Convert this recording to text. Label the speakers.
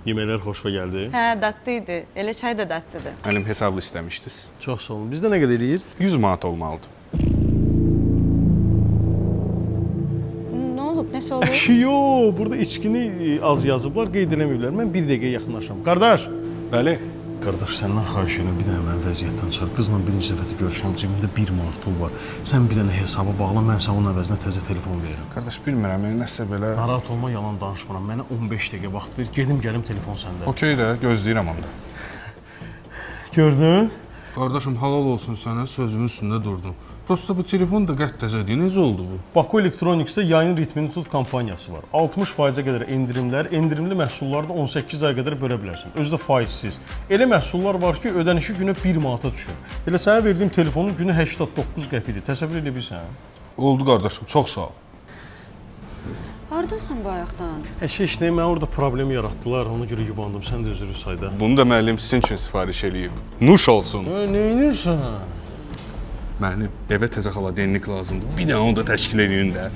Speaker 1: Yeməklər xoşuma gəldi.
Speaker 2: Hə, dadlı idi. Elə çay da dadlıdır.
Speaker 3: Mənim hesablı istəmişdiniz.
Speaker 1: Çox sağ olun. Bizdə nə qədər eləyir?
Speaker 3: 100 manat olmalıdır.
Speaker 2: Nə olub, nəsə olub?
Speaker 1: Yo, burada içkini az yazıblar, qeyd eləməyiblər. Mən bir dəqiqə yaxınlaşam. Qardaş!
Speaker 3: Bəli.
Speaker 1: Qardaş, səndən xahiş edirəm, bir dənə mən vəziyyətdən çıxar. Qızla birinci dəfə görüşəm, cibimdə 1 manat pul var. Sən bir dənə hesabı bağla, mən sənə onun əvəzinə təzə telefon verirəm.
Speaker 3: Qardaş, bilmirəm, nəsə belə...
Speaker 1: Narahat olma, yalan danışmıram. Mənə 15 dəqiqə vaxt ver, gedim gəlim telefon səndə.
Speaker 3: Okey də, gözləyirəm onda.
Speaker 1: Gördün?
Speaker 3: Qardaşım, halal olsun sənə, sözünün üstündə durdum. Prosta bu telefon da qətt təzədir. Necə oldu bu?
Speaker 1: Baku Electronics'də yayın ritmini tut kampaniyası var. 60%-ə qədər endirimlər, endirimli məhsulları da 18 aya qədər bölə bilərsən. Özü də faizsiz. Elə məhsullar var ki, ödənişi günə 1 manata düşür. Elə sənə verdiyim telefonun günü 89 qəpidir. Təsəvvür edə bilirsən?
Speaker 3: Oldu qardaşım, çox sağ ol.
Speaker 2: Hardasan bu ayaqdan?
Speaker 1: Heç nə, mən orada problem yaratdılar, ona görə yubandım. Sən də üzrü sayda.
Speaker 3: Bunu da müəllim sizin üçün sifariş eləyib. Nuş olsun.
Speaker 1: Nə edirsən?
Speaker 3: Mənim evə təzə xaladenlik lazımdır. Bir dənə onu da təşkil edin də.